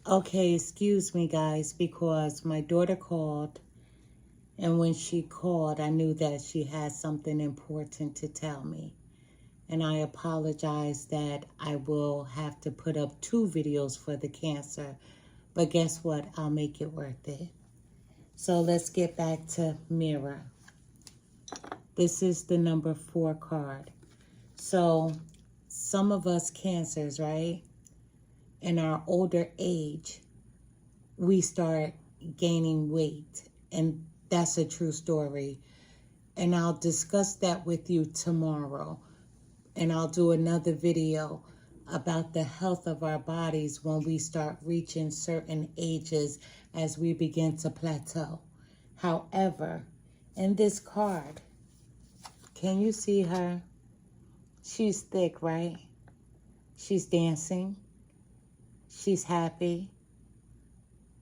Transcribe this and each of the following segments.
Okay, excuse me, guys, because my daughter called, and when she called, I knew that she had something important to tell me. And I apologize that I will have to put up 2 videos for the cancer, but guess what? I'll make it worth it. So let's get back to mirror. This is the number 4 card. So some of us cancers, right? In our older age, we start gaining weight, and that's a true story. And I'll discuss that with you tomorrow. And I'll do another video about the health of our bodies when we start reaching certain ages as we begin to plateau. However, in this card, can you see her? She's thick, right? She's dancing. She's happy.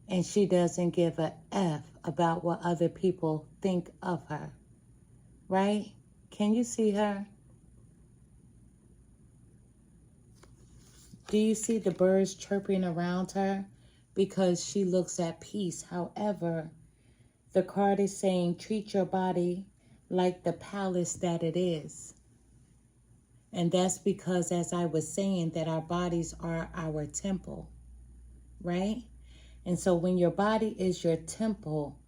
And she doesn't give a F about what other people think of her. Right? Can you see her? Do you see the birds chirping around her? Because she looks at peace. However, the card is saying treat your body like the palace that it is. And that's because, as I was saying, that our bodies are our temple. Right? And so when your body is your temple,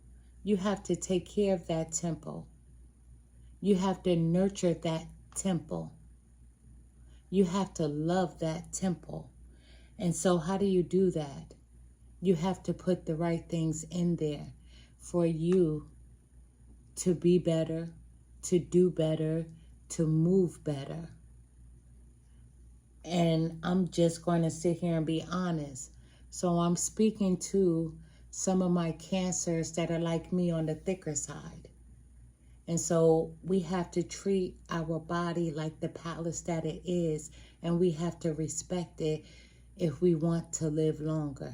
you have to take care of that temple. You have to nurture that temple. You have to love that temple. And so how do you do that? You have to put the right things in there for you to be better, to do better, to move better. And I'm just going to sit here and be honest. So I'm speaking to some of my cancers that are like me on the thicker side. And so we have to treat our body like the palace that it is, and we have to respect it if we want to live longer.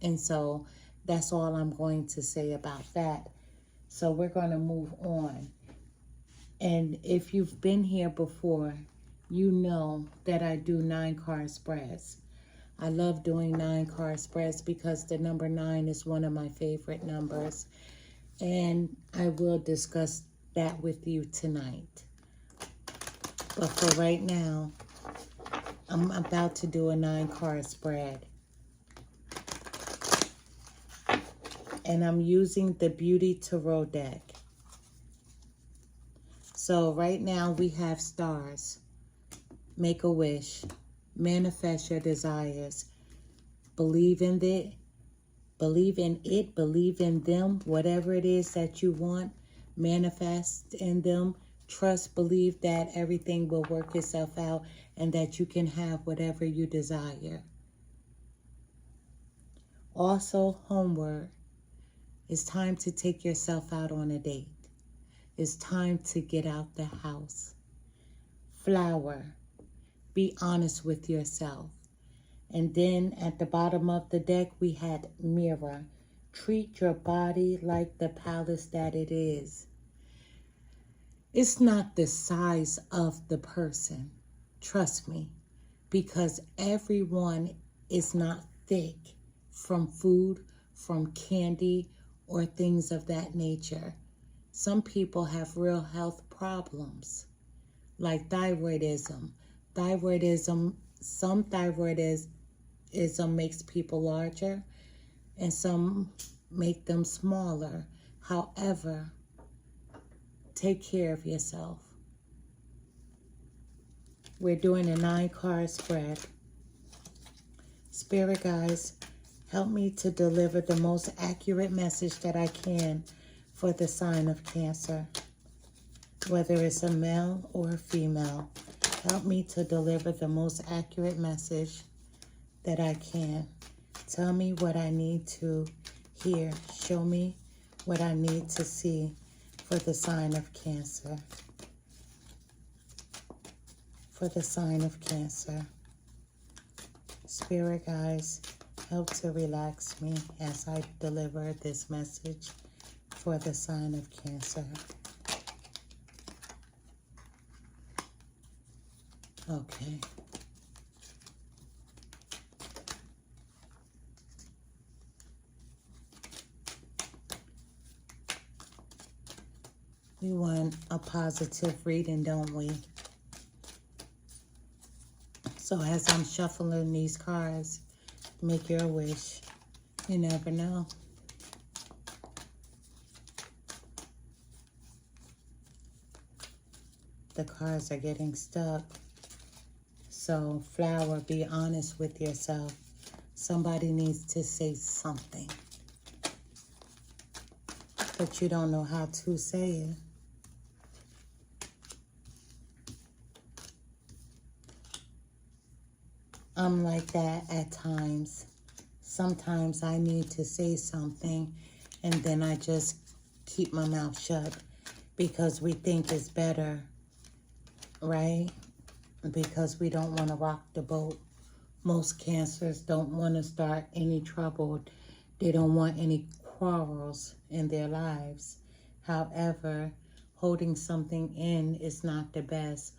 And so that's all I'm going to say about that. So we're going to move on. And if you've been here before, you know that I do 9-card spreads. I love doing 9-card spreads because the number 9 is one of my favorite numbers. And I will discuss that with you tonight. But for right now, I'm about to do a 9-card spread. And I'm using the Beauty Tarot deck. So right now we have stars. Make a wish. Manifest your desires. Believe in it. Believe in it. Believe in them. Whatever it is that you want, manifest in them. Trust, believe that everything will work itself out and that you can have whatever you desire. Also, homework. It's time to take yourself out on a date. It's time to get out the house. Flower. Be honest with yourself. And then at the bottom of the deck, we had mirror. Treat your body like the palace that it is. It's not the size of the person. Trust me. Because everyone is not thick from food, from candy, or things of that nature. Some people have real health problems, like thyroidism. Some thyroidism makes people larger, and some make them smaller. However, take care of yourself. We're doing a 9-card spread. Spirit guides, help me to deliver the most accurate message that I can for the sign of Cancer. Whether it's a male or a female, help me to deliver the most accurate message that I can. Tell me what I need to hear. Show me what I need to see for the sign of Cancer. For the sign of Cancer. Spirit guides, help to relax me as I deliver this message for the sign of Cancer. Okay. We want a positive reading, don't we? So as I'm shuffling these cards, make your wish. You never know. The cards are getting stuck. So, flower, be honest with yourself. Somebody needs to say something, but you don't know how to say it. I'm like that at times. Sometimes I need to say something, and then I just keep my mouth shut because we think it's better, right? Because we don't want to rock the boat. Most Cancers don't want to start any trouble. They don't want any quarrels in their lives. However, holding something in is not the best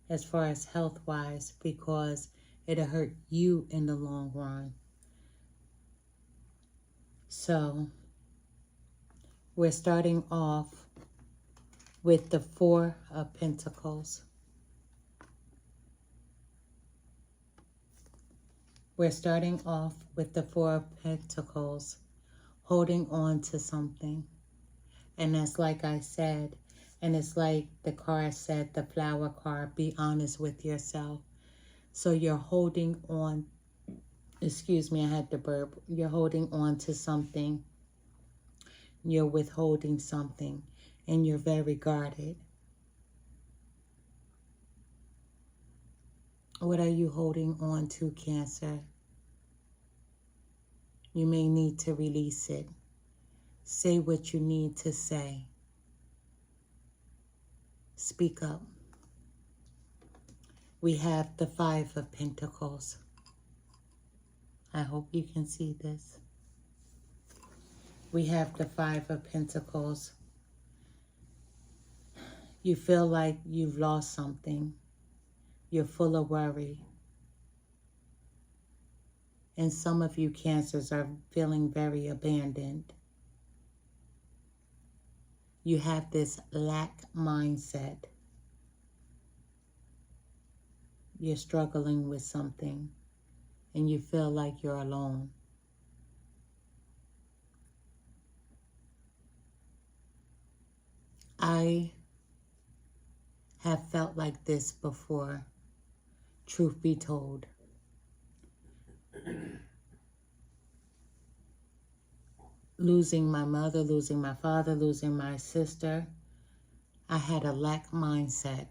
as far as health-wise, because it'll hurt you in the long run. So, we're starting off with the Four of Pentacles. We're starting off with the Four of Pentacles, holding on to something. And that's like I said, and it's like the card said, the flower card, be honest with yourself. So you're holding on, excuse me, I had to burp. You're holding on to something. You're withholding something, and you're very guarded. What are you holding on to, Cancer? You may need to release it. Say what you need to say. Speak up. We have the Five of Pentacles. I hope you can see this. We have the Five of Pentacles. You feel like you've lost something. You're full of worry. And some of you Cancers are feeling very abandoned. You have this lack mindset. You're struggling with something and you feel like you're alone. I have felt like this before, truth be told. Losing my mother, losing my father, losing my sister, I had a lack mindset.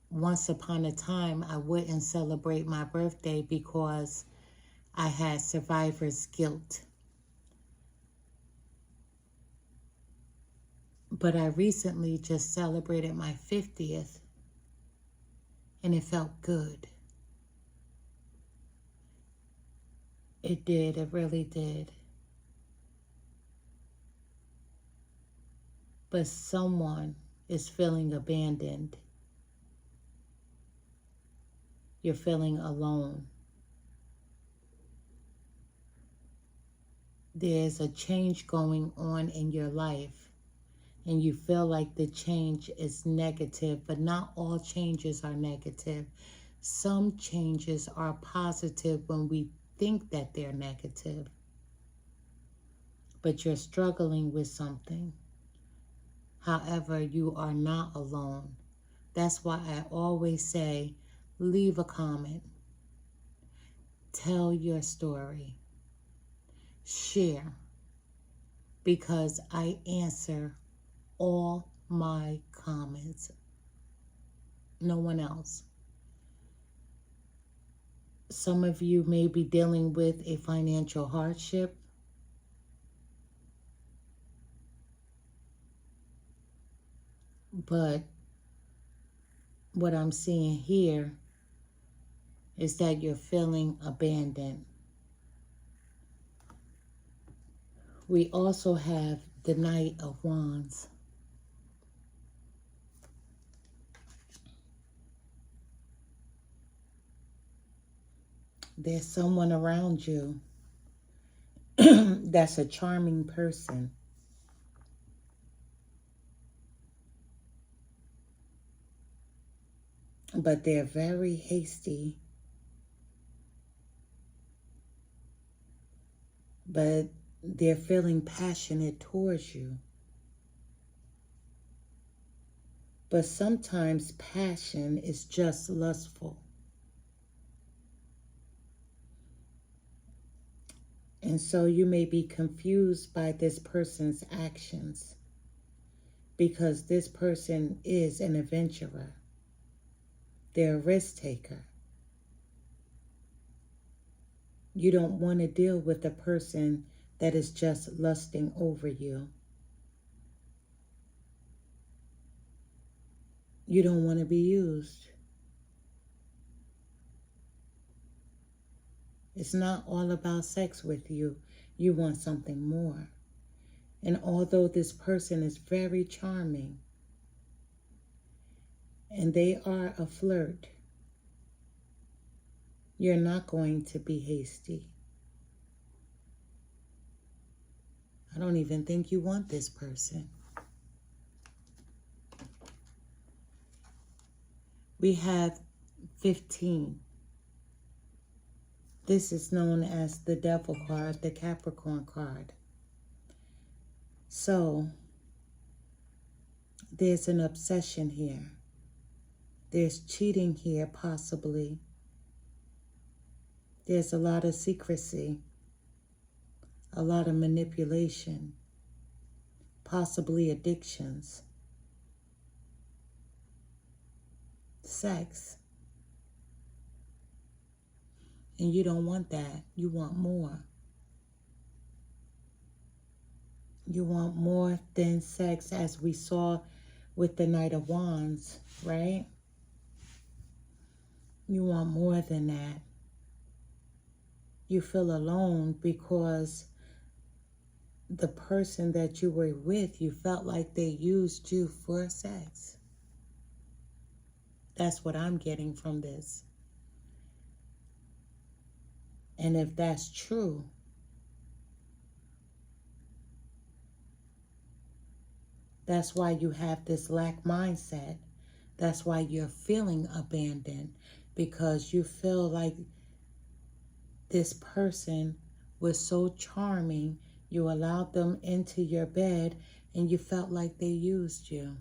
Once upon a time, I wouldn't celebrate my birthday because I had survivor's guilt. But I recently just celebrated my 50th, and it felt good. It did, it really did. But someone is feeling abandoned. You're feeling alone. There's a change going on in your life, and you feel like the change is negative, but not all changes are negative. Some changes are positive when we think that they're negative. But you're struggling with something. However, you are not alone. That's why I always say, leave a comment. Tell your story. Share. Because I answer all my comments. No one else. Some of you may be dealing with a financial hardship. But what I'm seeing here is that you're feeling abandoned. We also have the Knight of Wands. There's someone around you that's a charming person. But they're very hasty. But they're feeling passionate towards you. But sometimes passion is just lustful. And so you may be confused by this person's actions because this person is an adventurer. They're a risk taker. You don't want to deal with a person that is just lusting over you. You don't want to be used. It's not all about sex with you. You want something more. And although this person is very charming and they are a flirt, you're not going to be hasty. I don't even think you want this person. We have 15. This is known as the Devil card, the Capricorn card. So, there's an obsession here. There's cheating here, possibly. There's a lot of secrecy, a lot of manipulation, possibly addictions, sex. And you don't want that. You want more. You want more than sex, as we saw with the Knight of Wands, right? You want more than that. You feel alone because the person that you were with, you felt like they used you for sex. That's what I'm getting from this. And if that's true, that's why you have this lack mindset. That's why you're feeling abandoned, because you feel like this person was so charming, you allowed them into your bed and you felt like they used you.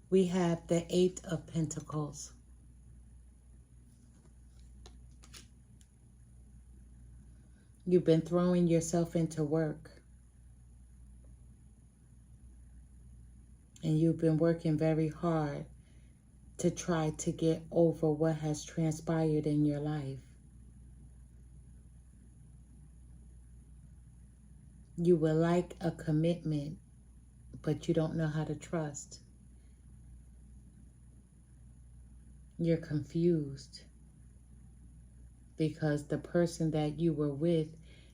We have the 8 of Pentacles. You've been throwing yourself into work. And you've been working very hard to try to get over what has transpired in your life. You would like a commitment, but you don't know how to trust. You're confused because the person that you were with,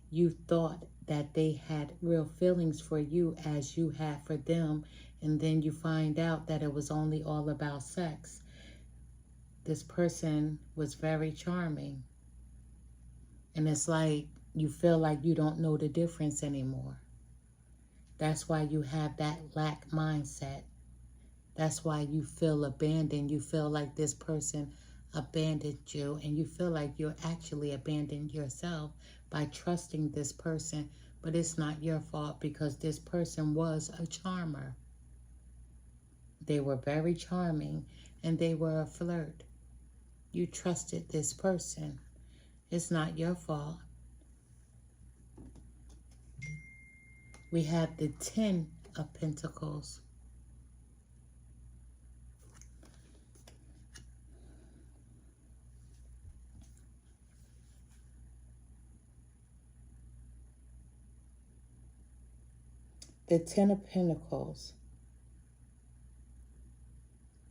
you thought that they had real feelings for you as you had for them, and then you find out that it was only all about sex. This person was very charming, and it's like you feel like you don't know the difference anymore. That's why you have that lack mindset. That's why you feel abandoned. You feel like this person abandoned you, and you feel like you're actually abandoning yourself by trusting this person, but it's not your fault because this person was a charmer. They were very charming and they were a flirt. You trusted this person. It's not your fault. We have the 10 of Pentacles. The 10 of Pentacles.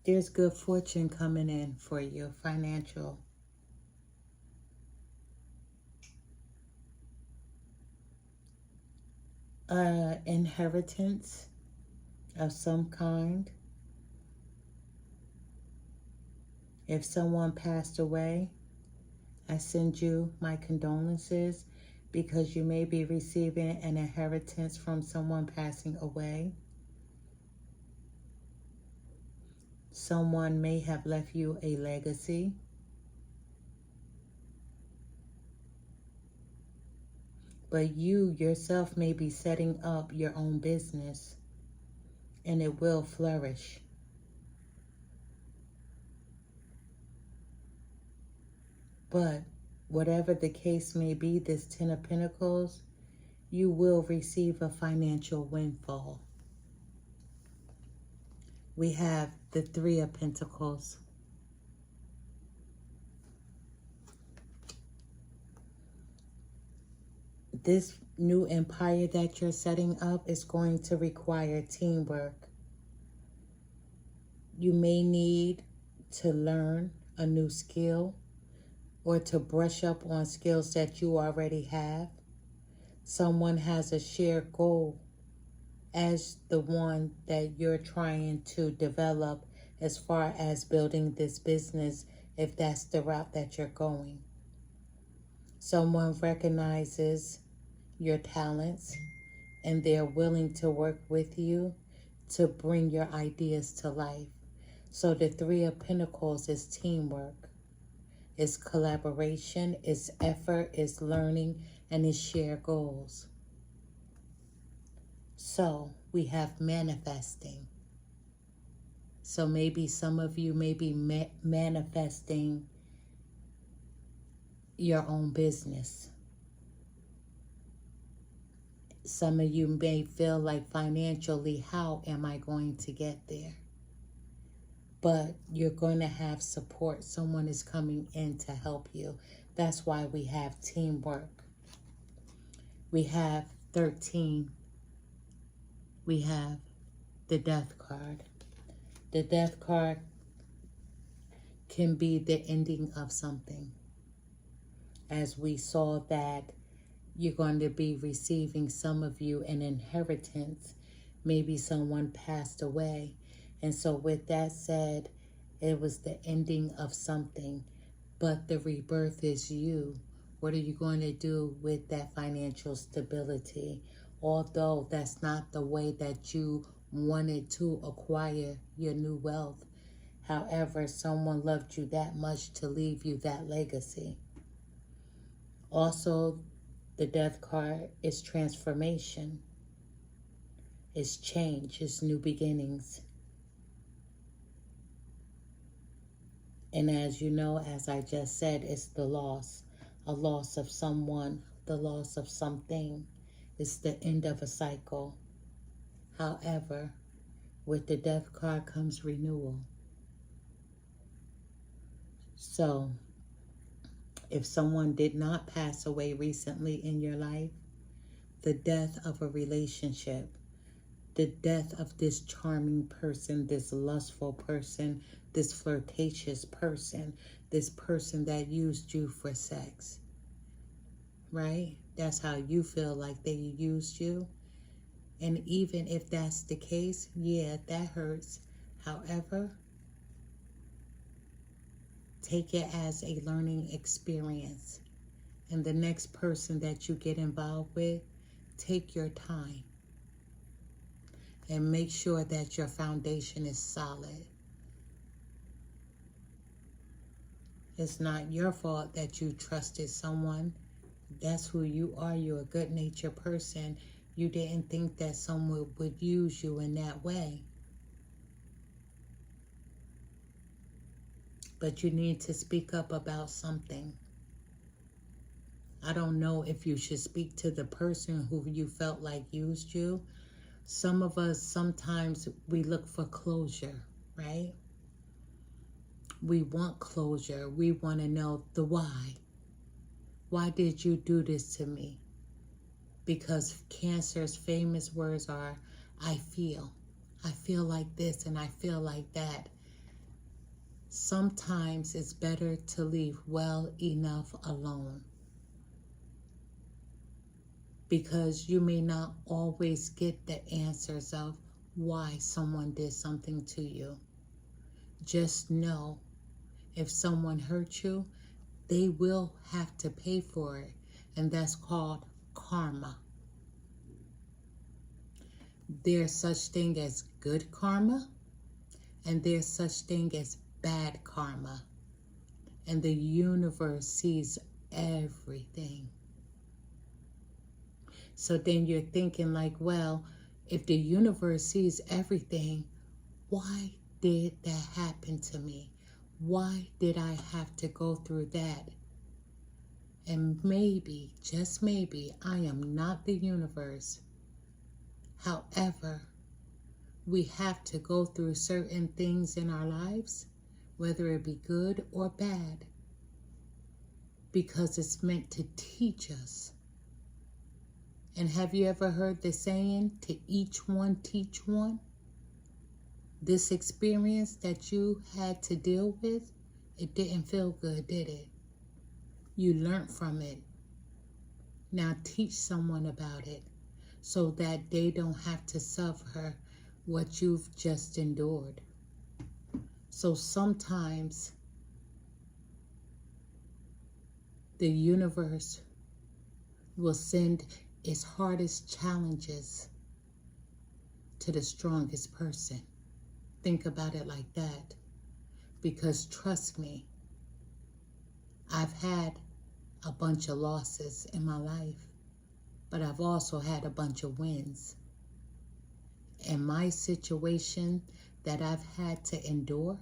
There's good fortune coming in for you, financial. Inheritance of some kind. If someone passed away I send you my condolences because you may be receiving an inheritance from someone passing away. Someone may have left you a legacy. But you yourself may be setting up your own business, and it will flourish. But whatever the case may be, this Ten of Pentacles, you will receive a financial windfall. We have the Three of Pentacles. This new empire that you're setting up is going to require teamwork. You may need to learn a new skill or to brush up on skills that you already have. Someone has a shared goal as the one that you're trying to develop as far as building this business, if that's the route that you're going. Someone recognizes your talents and they're willing to work with you to bring your ideas to life. So the Three of Pentacles is teamwork, it's collaboration, it's effort, it's learning, and it's shared goals. So we have manifesting. So maybe some of you may be manifesting your own business. Some of you may feel like financially, how am I going to get there? But you're going to have support. Someone is coming in to help you. That's why we have teamwork. We have 13. We have the Death card. The Death card can be the ending of something. As we saw that you're going to be receiving, some of you, an inheritance. Maybe someone passed away. And so with that said, it was the ending of something. But the rebirth is you. What are you going to do with that financial stability? Although that's not the way that you wanted to acquire your new wealth. However, someone loved you that much to leave you that legacy. Also, the Death card is transformation. It's change. It's new beginnings. And as you know, as I just said, it's the loss. A loss of someone, the loss of something. It's the end of a cycle. However, with the Death card comes renewal. So, if someone did not pass away recently in your life, the death of a relationship, the death of this charming person, this lustful person, this flirtatious person, this person that used you for sex, right? That's how you feel like they used you. And even if that's the case, yeah, that hurts. However, take it as a learning experience. And the next person that you get involved with, take your time. And make sure that your foundation is solid. It's not your fault that you trusted someone. That's who you are. You're a good-natured person. You didn't think that someone would use you in that way. But you need to speak up about something. I don't know if you should speak to the person who you felt like used you. Some of us, sometimes we look for closure, right? We want closure. We want to know the why. Why did you do this to me? Because Cancer's famous words are, I feel. I feel like this and I feel like that. Sometimes it's better to leave well enough alone. Because you may not always get the answers of why someone did something to you. Just know, if someone hurt you, they will have to pay for it. And that's called karma. There's such thing as good karma, and there's such thing as bad karma. And the universe sees everything. So then you're thinking like, well, if the universe sees everything, why did that happen to me? Why did I have to go through that? And maybe, just maybe, I am not the universe. However, we have to go through certain things in our lives, whether it be good or bad, because it's meant to teach us. And have you ever heard the saying, to each one teach one? This experience that you had to deal with, it didn't feel good, did it? You learned from it. Now teach someone about it so that they don't have to suffer what you've just endured. So sometimes the universe will send its hardest challenges to the strongest person. Think about it like that. Because trust me, I've had a bunch of losses in my life, but I've also had a bunch of wins. And my situation that I've had to endure,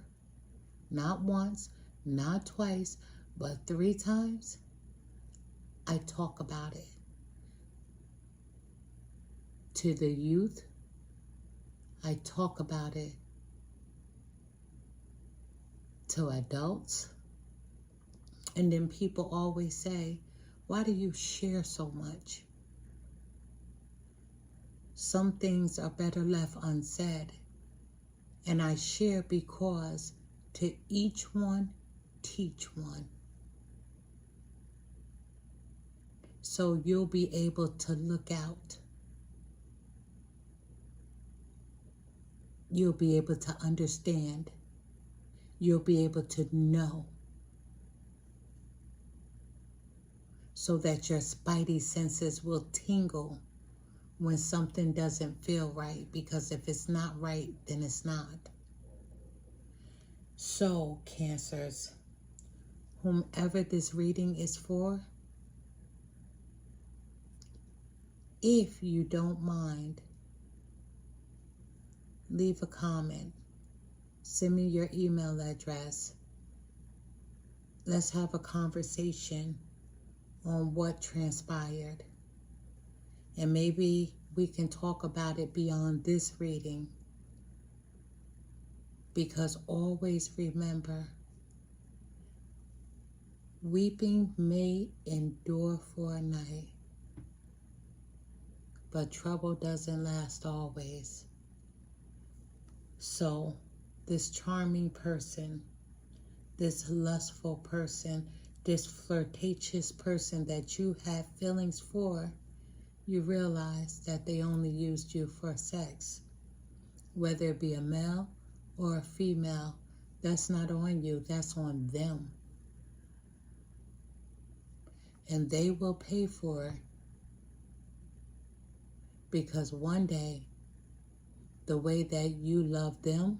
not once, not twice, but 3 times, I talk about it to the youth. I talk about it to adults. And then people always say, why do you share so much? Some things are better left unsaid. And I share because to each one, teach one. So you'll be able to look out. You'll be able to understand. You'll be able to know. So that your spidey senses will tingle when something doesn't feel right. Because if it's not right, then it's not. So, Cancers, whomever this reading is for, if you don't mind, leave a comment. Send me your email address. Let's have a conversation on what transpired. And maybe we can talk about it beyond this reading. Because always remember, weeping may endure for a night, but trouble doesn't last always. So, this charming person, this lustful person, this flirtatious person that you have feelings for, you realize that they only used you for sex. Whether it be a male or a female, that's not on you, that's on them. And they will pay for it. Because one day, the way that you love them,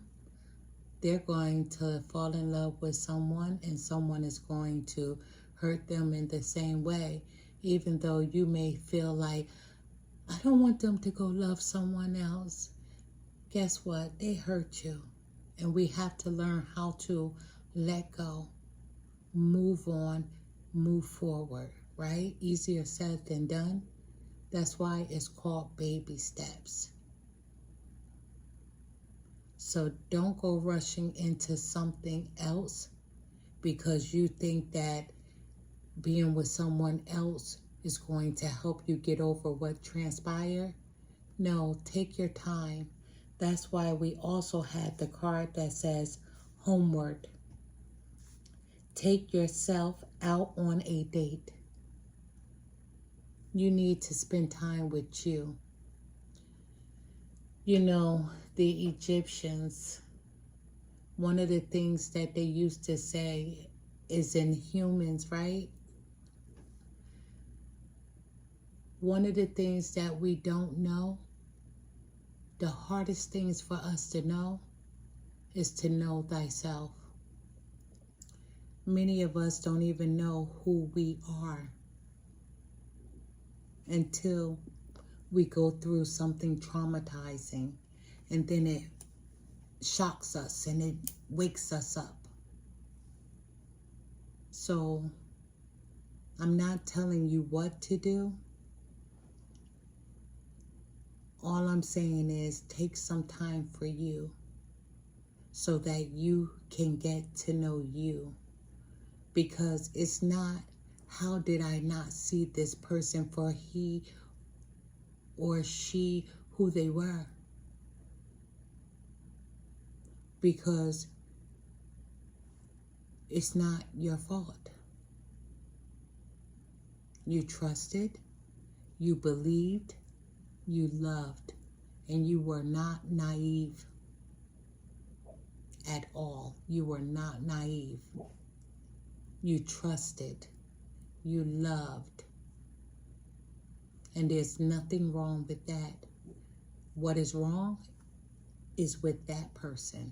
they're going to fall in love with someone, and someone is going to hurt them in the same way. Even though you may feel like, I don't want them to go love someone else. Guess what? They hurt you. And we have to learn how to let go, move on, move forward, right? Easier said than done. That's why it's called baby steps. So don't go rushing into something else because you think that being with someone else is going to help you get over what transpired. No, take your time. That's why we also had the card that says homeward. Take yourself out on a date. You need to spend time with you. You know, the Egyptians, one of the things that they used to say is in humans, right? One of the things that we don't know, the hardest things for us to know, is to know thyself. Many of us don't even know who we are until we go through something traumatizing, and then it shocks us and it wakes us up. So I'm not telling you what to do. All I'm saying is take some time for you so that you can get to know you. Because it's not, how did I not see this person for he or she who they were? Because it's not your fault. You trusted, you believed, you loved, and you were not naive at all. You were not naive. You trusted, you loved, and there's nothing wrong with that. What is wrong is with that person.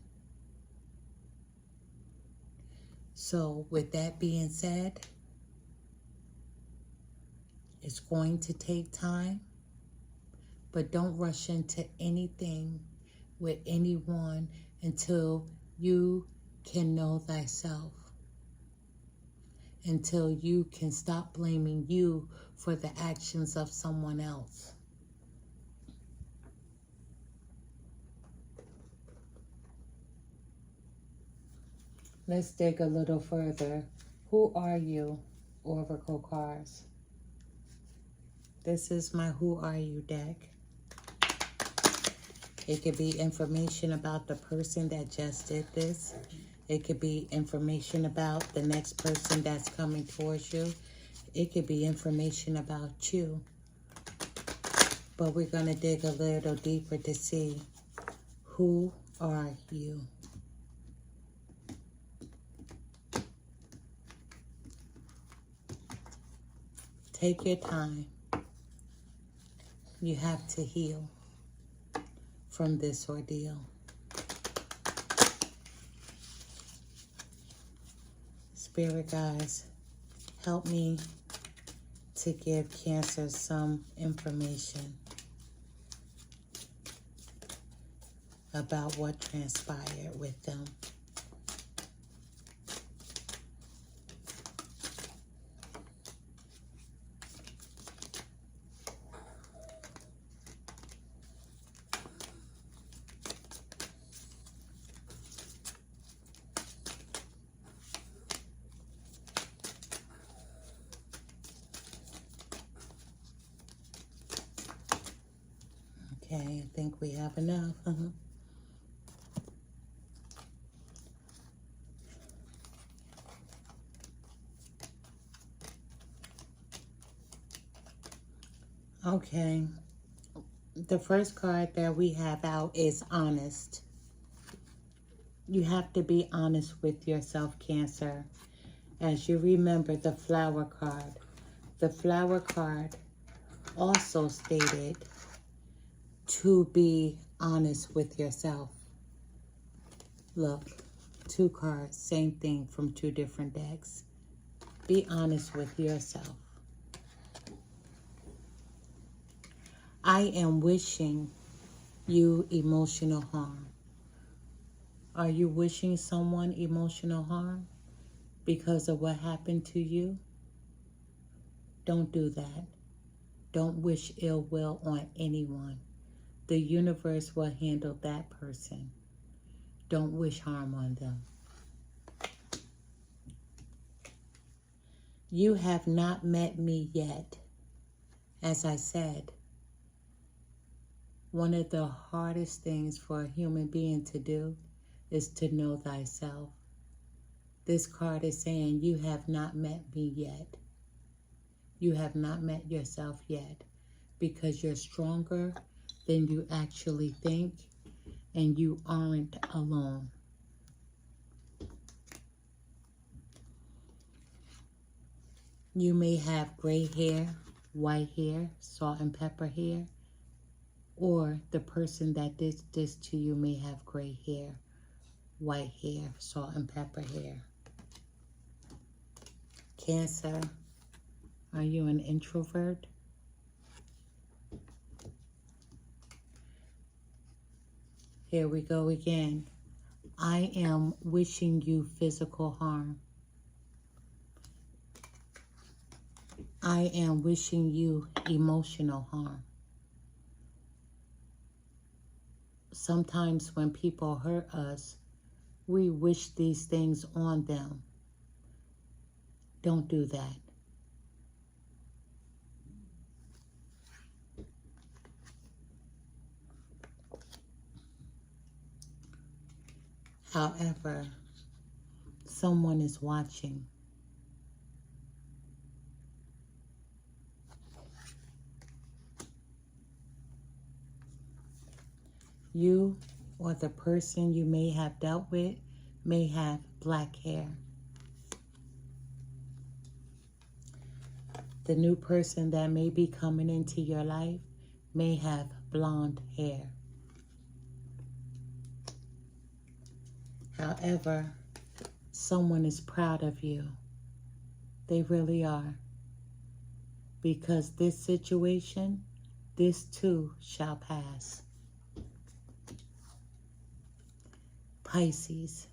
So with that being said, it's going to take time, but don't rush into anything with anyone until you can know thyself, until you can stop blaming you for the actions of someone else. Let's dig a little further. Who are you, Oracle cards? This is my Who Are You deck. It could be information about the person that just did this. It could be information about the next person that's coming towards you. It could be information about you. But we're going to dig a little deeper to see, who are you? Take your time. You have to heal from this ordeal. Spirit guides, help me to give Cancer some information about what transpired with them. Okay, I think we have enough. Okay, the first card that we have out is honest. You have to be honest with yourself, Cancer. As you remember the flower card. The flower card also stated to be honest with yourself. Look, two cards, same thing from two different decks. Be honest with yourself. I am wishing you emotional harm. Are you wishing someone emotional harm because of what happened to you? Don't do that. Don't wish ill will on anyone. The universe will handle that person. Don't wish harm on them. You have not met me yet. As I said, one of the hardest things for a human being to do is to know thyself. This card is saying you have not met me yet. You have not met yourself yet because you're stronger than you actually think, and you aren't alone. You may have gray hair, white hair, salt and pepper hair, or the person that did this to you may have gray hair, white hair, salt and pepper hair. Cancer, are you an introvert? Here we go again. I am wishing you physical harm. I am wishing you emotional harm. Sometimes when people hurt us, we wish these things on them. Don't do that. However, someone is watching. You or the person you may have dealt with may have black hair. The new person that may be coming into your life may have blonde hair. However, someone is proud of you. They really are. Because this situation, this too shall pass. Pisces,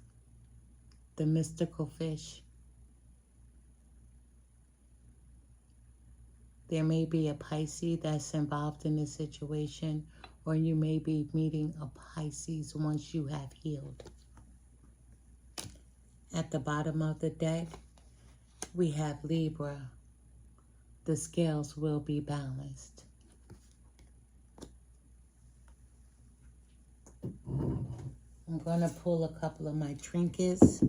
the mystical fish. There may be a Pisces that's involved in this situation, or you may be meeting a Pisces once you have healed. At the bottom of the deck, we have Libra. The scales will be balanced. I'm going to pull a couple of my trinkets.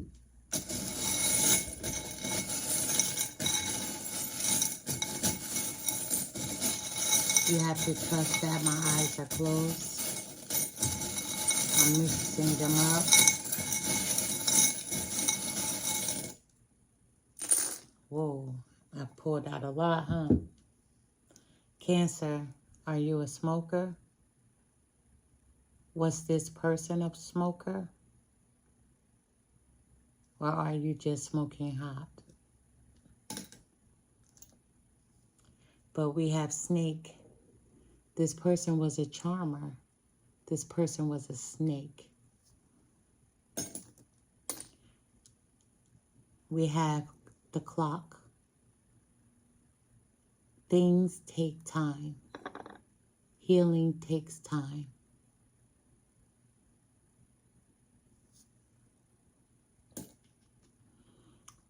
You have to trust that my eyes are closed. I'm mixing them up. Whoa, I pulled out a lot, huh? Cancer, are you a smoker? Was this person a smoker? Or are you just smoking hot? But we have snake. This person was a charmer. This person was a snake. We have the clock. Things take time. Healing takes time.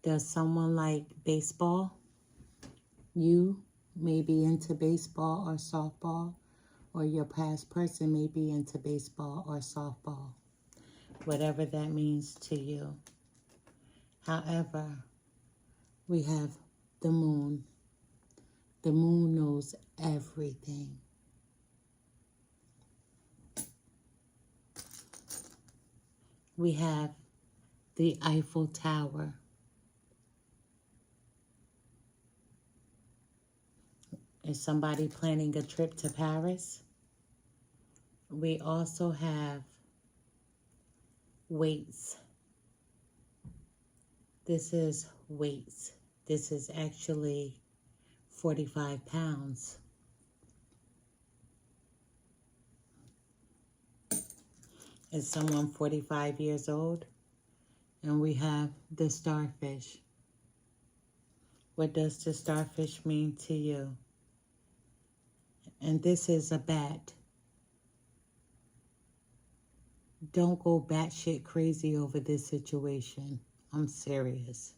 Does someone like baseball? You may be into baseball or softball, or your past person may be into baseball or softball, whatever that means to you. However, we have the moon. The moon knows everything. We have the Eiffel Tower. Is somebody planning a trip to Paris? We also have weights. This is weights. This is actually 45 pounds. Is someone 45 years old? And we have the starfish. What does the starfish mean to you? And this is a bat. Don't go batshit crazy over this situation. I'm serious.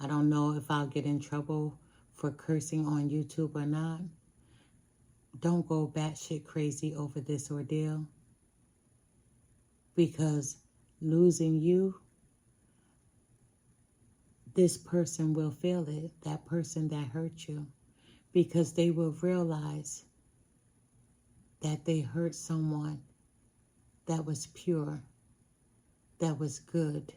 I don't know if I'll get in trouble for cursing on YouTube or not. Don't go batshit crazy over this ordeal. Because losing you, this person will feel it, that person that hurt you. Because they will realize that they hurt someone that was pure, that was good.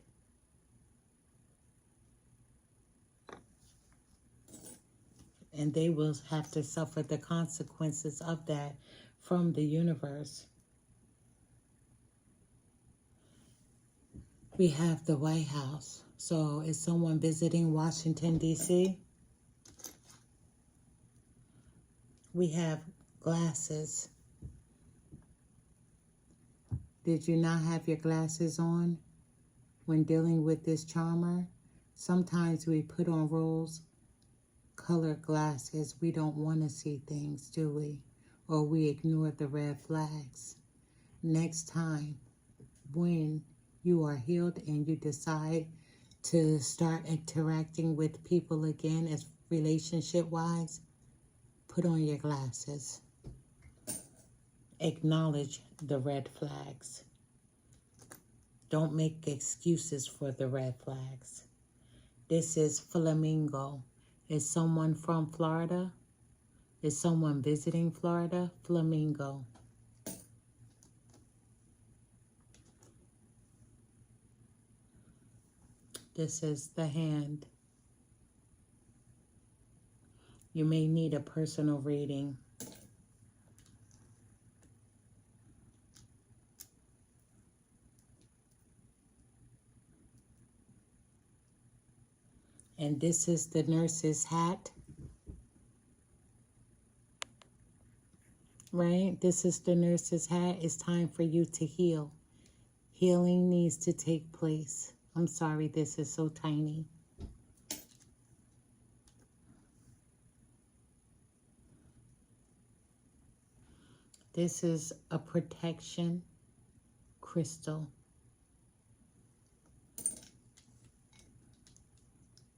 and they will have to suffer the consequences of that from the universe. We have the White House. So is someone visiting Washington, D.C.? We have glasses. Did you not have your glasses on when dealing with this charmer? Sometimes we put on rose-colored glasses. We don't want to see things, do we? Or we ignore the red flags. Next time, when you are healed and you decide to start interacting with people again as relationship-wise, put on your glasses. Acknowledge the red flags. Don't make excuses for the red flags. This is Flamingo. Is someone from Florida? Is someone visiting Florida? Flamingo. This is the Hand. You may need a personal reading. And this is the Nurse's hat. Right? This is the Nurse's hat. It's time for you to heal. Healing needs to take place. I'm sorry, this is so tiny. This is a protection crystal.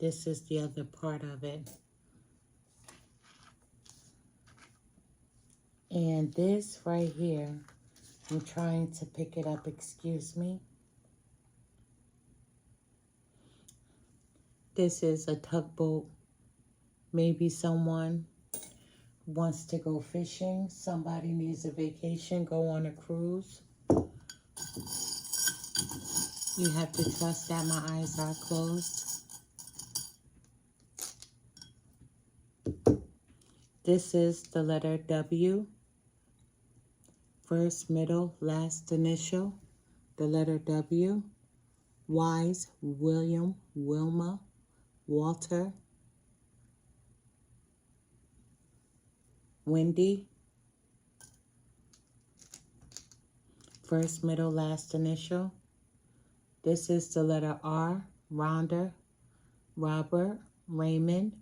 This is the other part of it. And this right here, I'm trying to pick it up, excuse me. This is a tugboat. Maybe someone wants to go fishing. Somebody needs a vacation, go on a cruise. You have to trust that my eyes are closed. This is the letter W. First, middle, last initial. The letter W. Wise, William, Wilma, Walter, Wendy. First, middle, last initial. This is the letter R. Rhonda, Robert, Raymond,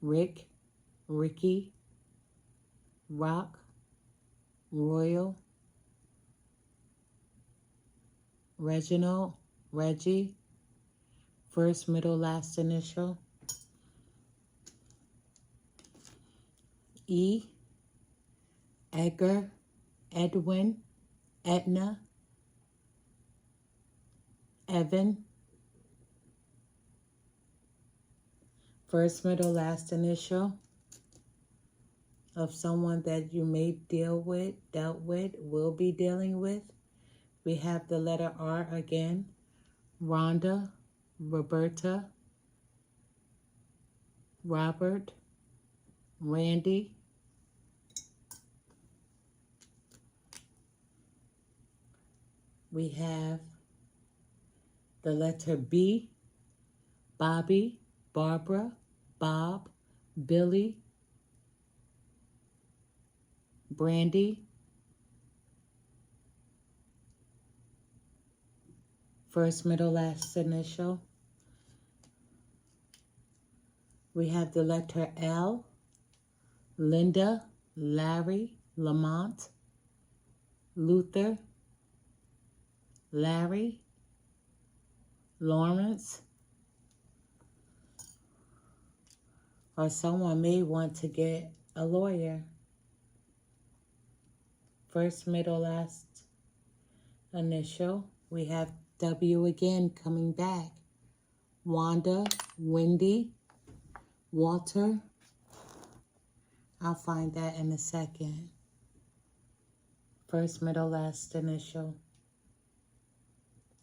Rick, Ricky, Rock, Royal, Reginald, Reggie. First, middle, last initial. E. Edgar, Edwin, Edna, Evan. First, middle, last initial of someone that you may dealt with, will be dealing with. We have the letter R again. Rhonda, Roberta, Robert, Randy, we have the letter B, Bobby, Barbara, Bob, Billy, Brandy. First, middle, last initial. We have the letter L, Linda, Larry, Lamont, Luther, Larry, Lawrence, or someone may want to get a lawyer. First, middle, last initial. We have W again coming back. Wanda, Wendy, Walter. I'll find that in a second. First, middle, last initial.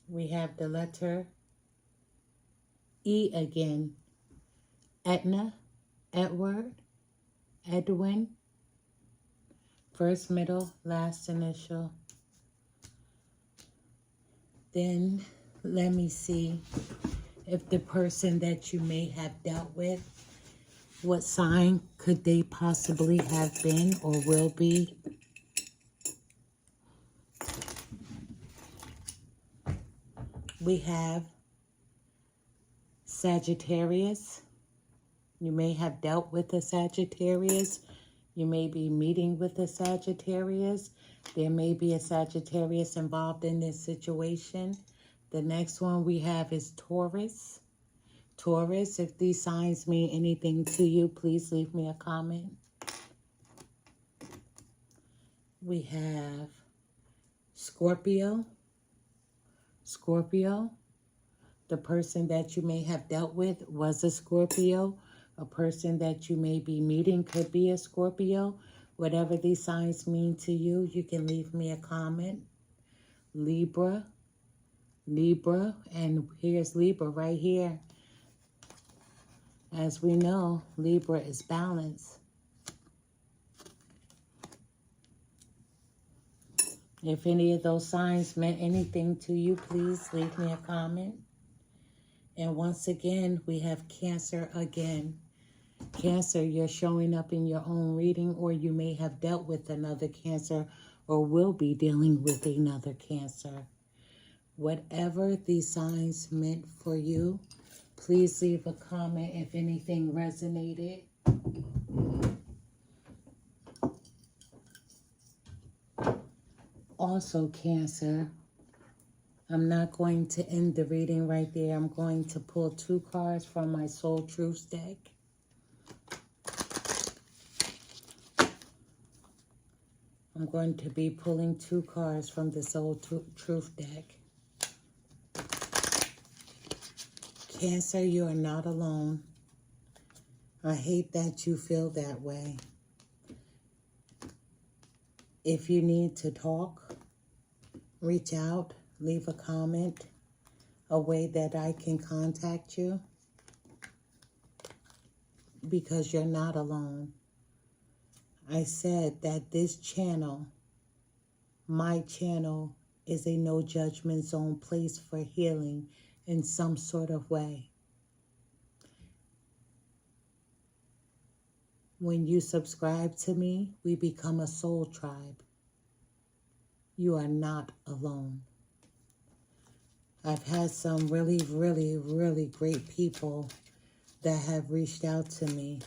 We have the letter E again. Edna, Edward, Edwin, first, middle, last initial. Then let me see if the person that you may have dealt with, what sign could they possibly have been or will be? We have Sagittarius. You may have dealt with a Sagittarius. You may be meeting with a Sagittarius. There may be a Sagittarius involved in this situation. The next one we have is Taurus. Taurus, if these signs mean anything to you, please leave me a comment. We have Scorpio. Scorpio, the person that you may have dealt with was a Scorpio. A person that you may be meeting could be a Scorpio. Whatever these signs mean to you, you can leave me a comment. Libra. Libra, and here's Libra right here. As we know, Libra is balance. If any of those signs meant anything to you, please leave me a comment. And once again, we have Cancer again. Cancer, you're showing up in your own reading, or you may have dealt with another Cancer or will be dealing with another Cancer. Whatever these signs meant for you, please leave a comment if anything resonated. Also, Cancer, I'm not going to end the reading right there. I'm going to pull 2 cards from my Soul Truths deck. I'm going to be pulling 2 cards from the Soul Truth deck. Cancer, you are not alone. I hate that you feel that way. If you need to talk, reach out, leave a comment, a way that I can contact you, because you're not alone. I said that this channel, my channel, is a no judgment zone place for healing in some sort of way. When you subscribe to me, we become a soul tribe. You are not alone. I've had some really, really, really great people that have reached out to me,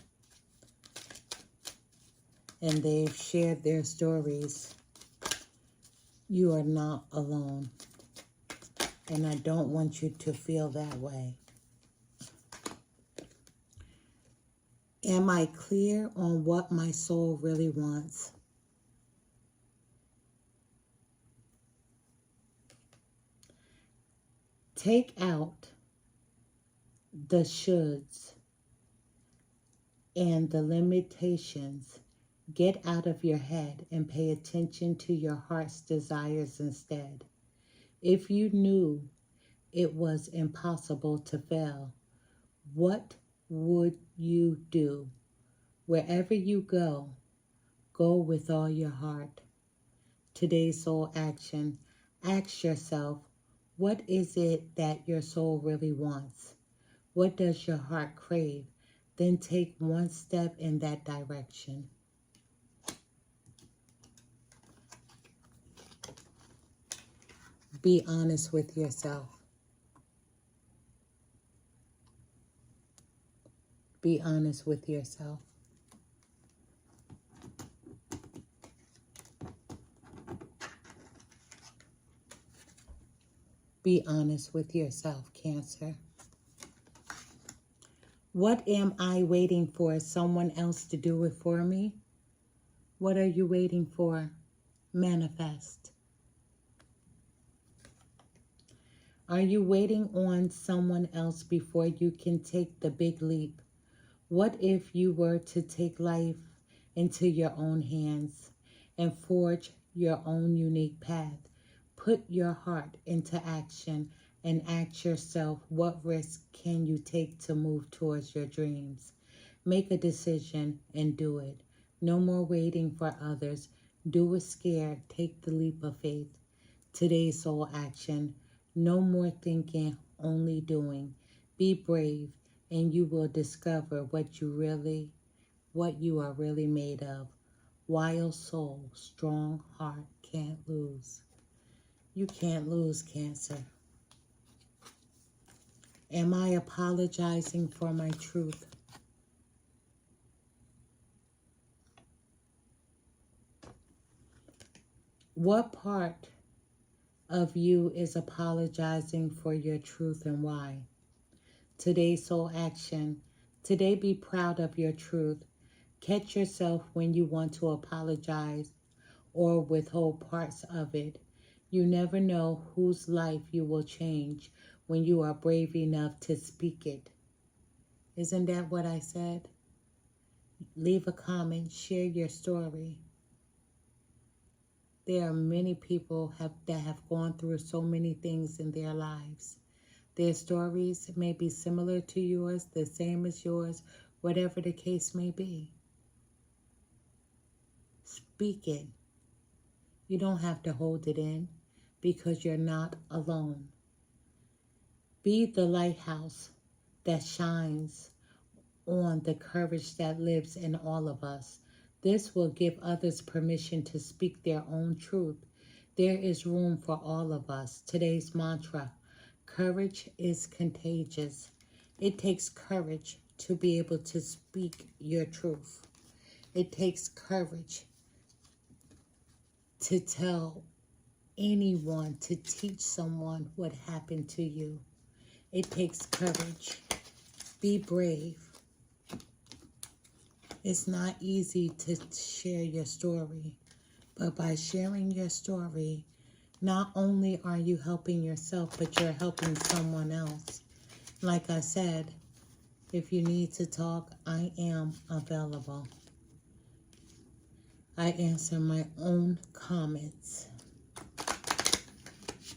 and they've shared their stories. You are not alone. And I don't want you to feel that way. Am I clear on what my soul really wants? Take out the shoulds and the limitations. Get out of your head and pay attention to your heart's desires instead. If you knew it was impossible to fail, what would you do? Wherever you go, go with all your heart. Today's soul action. Ask yourself, what is it that your soul really wants? What does your heart crave? Then take one step in that direction. Be honest with yourself. Be honest with yourself. Be honest with yourself, Cancer. What am I waiting for? Someone else to do it for me? What are you waiting for? Manifest. Are you waiting on someone else before you can take the big leap? What if you were to take life into your own hands and forge your own unique path? Put your heart into action and ask yourself, what risk can you take to move towards your dreams? Make a decision and do it. No more waiting for others. Do it scared. Take the leap of faith. Today's soul action. No more thinking, only doing. Be brave and you will discover what you are really made of. Wild soul, strong heart, can't lose. You can't lose, Cancer. Am I apologizing for my truth? What part of you is apologizing for your truth and why? Today's soul action. Today be proud of your truth. Catch yourself when you want to apologize or withhold parts of it. You never know whose life you will change when you are brave enough to speak it. Isn't that what I said? Leave a comment, share your story. There are many people that have gone through so many things in their lives. Their stories may be similar to yours, the same as yours, whatever the case may be. Speak it. You don't have to hold it in because you're not alone. Be the lighthouse that shines on the courage that lives in all of us. This will give others permission to speak their own truth. There is room for all of us. Today's mantra, courage is contagious. It takes courage to be able to speak your truth. It takes courage to tell anyone, to teach someone what happened to you. It takes courage. Be brave. It's not easy to share your story, but by sharing your story, not only are you helping yourself, but you're helping someone else. Like I said, if you need to talk, I am available. I answer my own comments.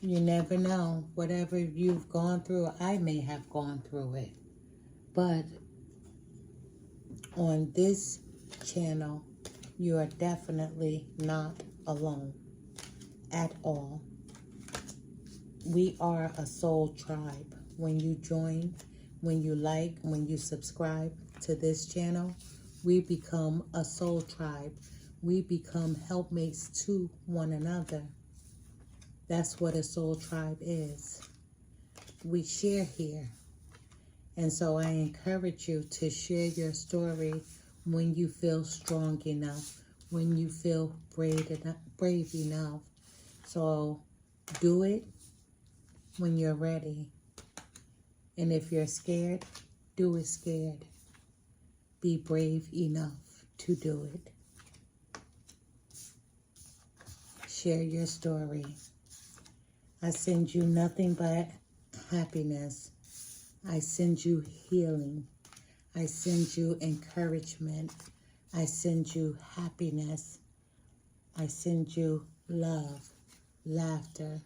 You never know. Whatever you've gone through, I may have gone through it. But on this channel, you are definitely not alone at all. We are a soul tribe. When you join, when you like, when you subscribe to this channel, we become a soul tribe. We become helpmates to one another. That's what a soul tribe is. We share here. And so I encourage you to share your story when you feel strong enough, when you feel brave enough. So do it when you're ready. And if you're scared, do it scared. Be brave enough to do it. Share your story. I send you nothing but happiness. I send you healing. I send you encouragement. I send you happiness. I send you love, laughter.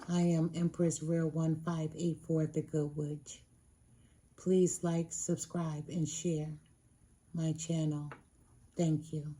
I am Empress Real 1584, The Good Witch. Please like, subscribe, and share my channel. Thank you.